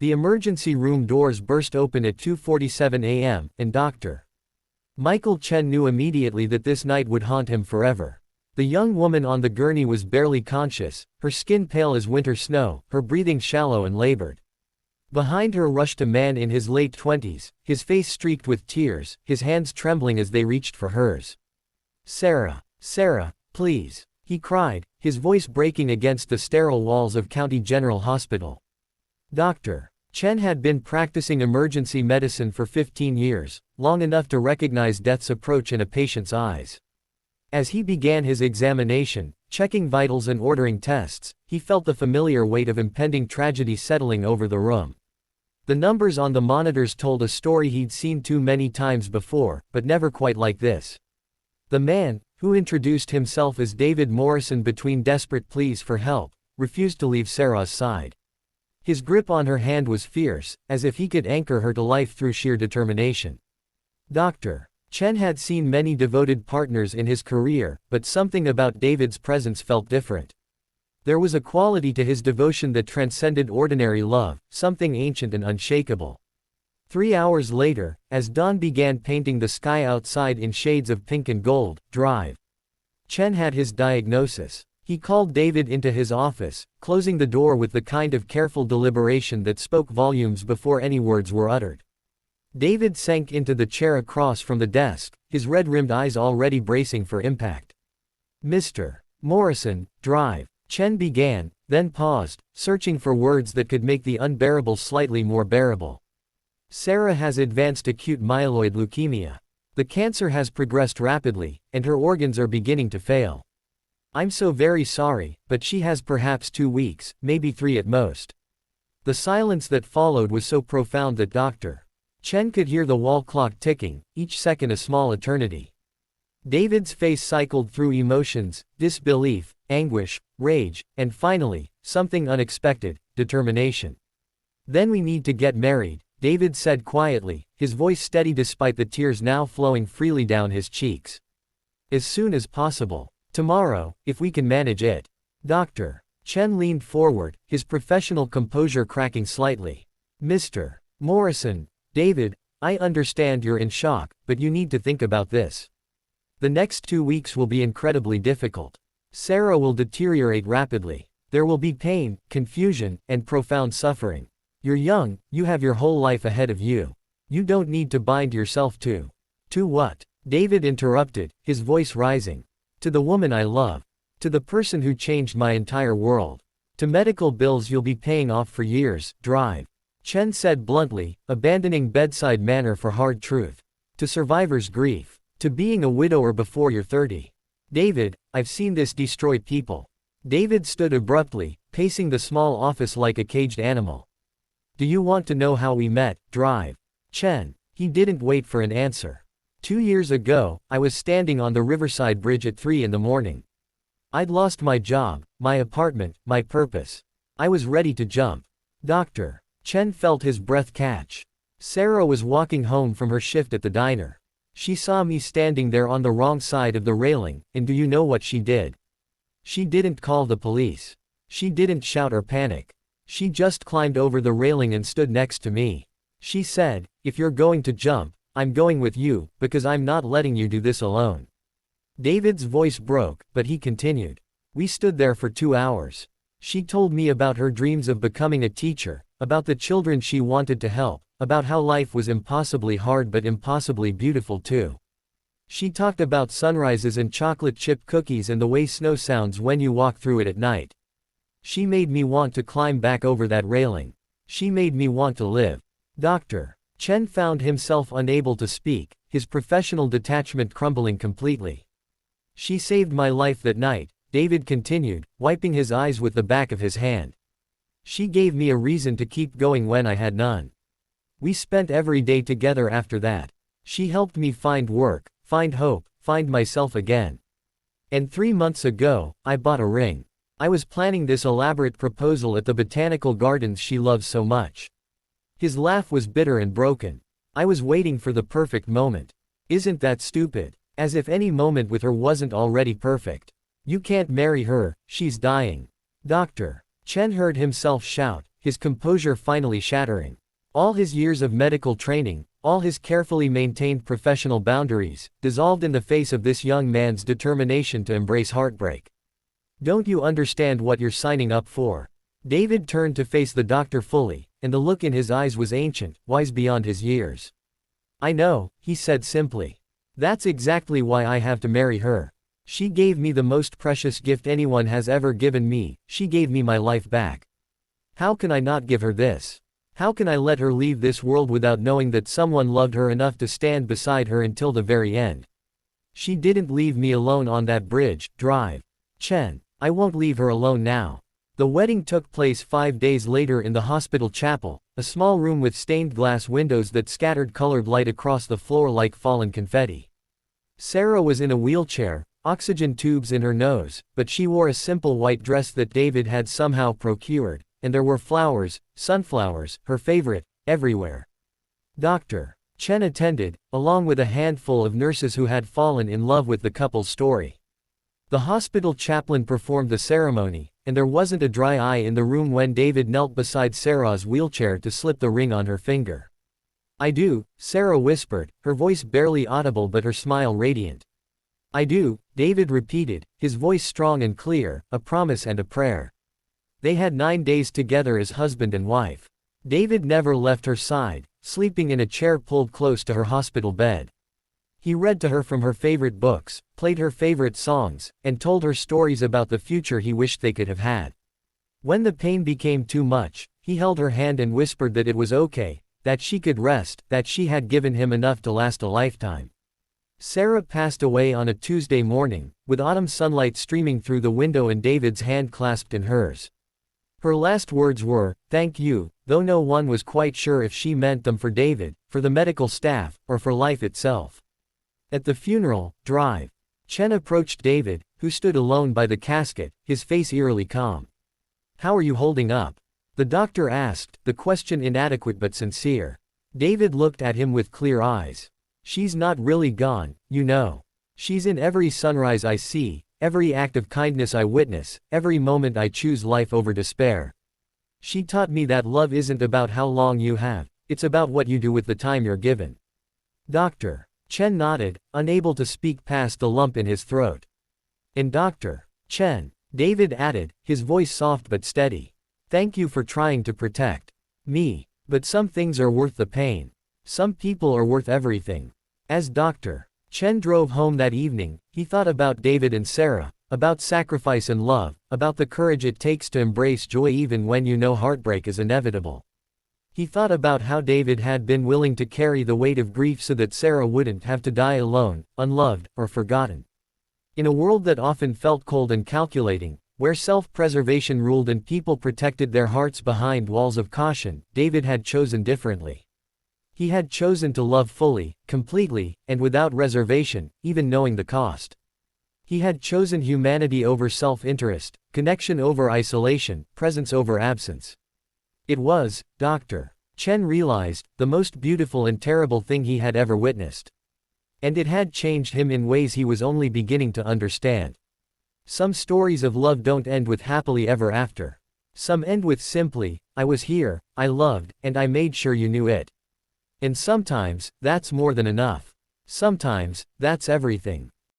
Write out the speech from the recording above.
The emergency room doors burst open at 2:47 a.m., and Dr. Michael Chen knew immediately that this night would haunt him forever. The young woman on the gurney was barely conscious, her skin pale as winter snow, her breathing shallow and labored. Behind her rushed a man in his late 20s, his face streaked with tears, his hands trembling as they reached for hers. "Sarah, Sarah, please," he cried, his voice breaking against the sterile walls of County General Hospital. Dr. Chen had been practicing emergency medicine for 15 years, long enough to recognize death's approach in a patient's eyes. As he began his examination, checking vitals and ordering tests, he felt the familiar weight of impending tragedy settling over the room. The numbers on the monitors told a story he'd seen too many times before, but never quite like this. The man, who introduced himself as David Morrison between desperate pleas for help, refused to leave Sarah's side. His grip on her hand was fierce, as if he could anchor her to life through sheer determination. Dr. Chen had seen many devoted partners in his career, but something about David's presence felt different. There was a quality to his devotion that transcended ordinary love, something ancient and unshakable. 3 hours later, as dawn began painting the sky outside in shades of pink and gold, Drive. Chen had his diagnosis. He called David into his office, closing the door with the kind of careful deliberation that spoke volumes before any words were uttered. David sank into the chair across from the desk, his red-rimmed eyes already bracing for impact. "Mr. Morrison, Drive," Chen began, then paused, searching for words that could make the unbearable slightly more bearable. "Sarah has advanced acute myeloid leukemia. The cancer has progressed rapidly, and her organs are beginning to fail. I'm so very sorry, but she has perhaps 2 weeks, maybe 3 at most." The silence that followed was so profound that Dr. Chen could hear the wall clock ticking, each second a small eternity. David's face cycled through emotions, disbelief, anguish, rage, and finally, something unexpected, determination. "Then we need to get married," David said quietly, his voice steady despite the tears now flowing freely down his cheeks. "As soon as possible. Tomorrow, if we can manage it." Dr. Chen leaned forward, his professional composure cracking slightly. "Mr. Morrison, David, I understand you're in shock, but you need to think about this. The next 2 weeks will be incredibly difficult. Sarah will deteriorate rapidly. There will be pain, confusion, and profound suffering. You're young, you have your whole life ahead of you. You don't need to bind yourself to." "To what?" David interrupted, his voice rising. "To the woman I love. To the person who changed my entire world. To medical bills you'll be paying off for years." Drive. Chen said bluntly, abandoning bedside manner for hard truth. "To survivor's grief. To being a widower before you're 30. David, I've seen this destroy people." David stood abruptly, pacing the small office like a caged animal. "Do you want to know how we met?" Drive. Chen. He didn't wait for an answer. 2 years ago, I was standing on the Riverside Bridge at 3 in the morning. I'd lost my job, my apartment, my purpose. I was ready to jump. Dr. Chen felt his breath catch. Sarah was walking home from her shift at the diner. She saw me standing there on the wrong side of the railing, and do you know what she did? She didn't call the police. She didn't shout or panic. She just climbed over the railing and stood next to me. She said, "If you're going to jump, I'm going with you, because I'm not letting you do this alone." David's voice broke, but he continued. "We stood there for 2 hours. She told me about her dreams of becoming a teacher, about the children she wanted to help, about how life was impossibly hard but impossibly beautiful too. She talked about sunrises and chocolate chip cookies and the way snow sounds when you walk through it at night. She made me want to climb back over that railing. She made me want to live." Dr. Chen found himself unable to speak, his professional detachment crumbling completely. "She saved my life that night," David continued, wiping his eyes with the back of his hand. "She gave me a reason to keep going when I had none. We spent every day together after that. She helped me find work, find hope, find myself again. And 3 months ago, I bought a ring. I was planning this elaborate proposal at the botanical gardens she loves so much." His laugh was bitter and broken. "I was waiting for the perfect moment. Isn't that stupid? As if any moment with her wasn't already perfect. You can't marry her, she's dying." Dr. Chen heard himself shout, his composure finally shattering. All his years of medical training, all his carefully maintained professional boundaries, dissolved in the face of this young man's determination to embrace heartbreak. Don't you understand what you're signing up for? David turned to face the doctor fully, and the look in his eyes was ancient, wise beyond his years. I know, he said simply. That's exactly why I have to marry her. She gave me the most precious gift anyone has ever given me, she gave me my life back. How can I not give her this? How can I let her leave this world without knowing that someone loved her enough to stand beside her until the very end? She didn't leave me alone on that bridge, drive. Chen, I won't leave her alone now. The wedding took place 5 days later in the hospital chapel, a small room with stained glass windows that scattered colored light across the floor like fallen confetti. Sarah was in a wheelchair, oxygen tubes in her nose, but she wore a simple white dress that David had somehow procured, and there were flowers, sunflowers, her favorite, everywhere. Dr. Chen attended, along with a handful of nurses who had fallen in love with the couple's story. The hospital chaplain performed the ceremony, and there wasn't a dry eye in the room when David knelt beside Sarah's wheelchair to slip the ring on her finger. I do, Sarah whispered, her voice barely audible but her smile radiant. I do, David repeated, his voice strong and clear, a promise and a prayer. They had 9 days together as husband and wife. David never left her side, sleeping in a chair pulled close to her hospital bed. He read to her from her favorite books, played her favorite songs, and told her stories about the future he wished they could have had. When the pain became too much, he held her hand and whispered that it was okay, that she could rest, that she had given him enough to last a lifetime. Sarah passed away on a Tuesday morning, with autumn sunlight streaming through the window and David's hand clasped in hers. Her last words were, "Thank you," though no one was quite sure if she meant them for David, for the medical staff, or for life itself. At the funeral drive, Chen approached David, who stood alone by the casket, his face eerily calm. How are you holding up? The doctor asked, the question inadequate but sincere. David looked at him with clear eyes. She's not really gone, you know. She's in every sunrise I see, every act of kindness I witness, every moment I choose life over despair. She taught me that love isn't about how long you have, it's about what you do with the time you're given. Dr. Chen nodded, unable to speak past the lump in his throat. And Dr. Chen, David added, his voice soft but steady. Thank you for trying to protect me. But some things are worth the pain. Some people are worth everything. As Dr. Chen drove home that evening, he thought about David and Sarah, about sacrifice and love, about the courage it takes to embrace joy even when you know heartbreak is inevitable. He thought about how David had been willing to carry the weight of grief so that Sarah wouldn't have to die alone, unloved, or forgotten. In a world that often felt cold and calculating, where self-preservation ruled and people protected their hearts behind walls of caution, David had chosen differently. He had chosen to love fully, completely, and without reservation, even knowing the cost. He had chosen humanity over self-interest, connection over isolation, presence over absence. It was, Dr. Chen realized, the most beautiful and terrible thing he had ever witnessed. And it had changed him in ways he was only beginning to understand. Some stories of love don't end with happily ever after. Some end with simply, I was here, I loved, and I made sure you knew it. And sometimes, that's more than enough. Sometimes, that's everything.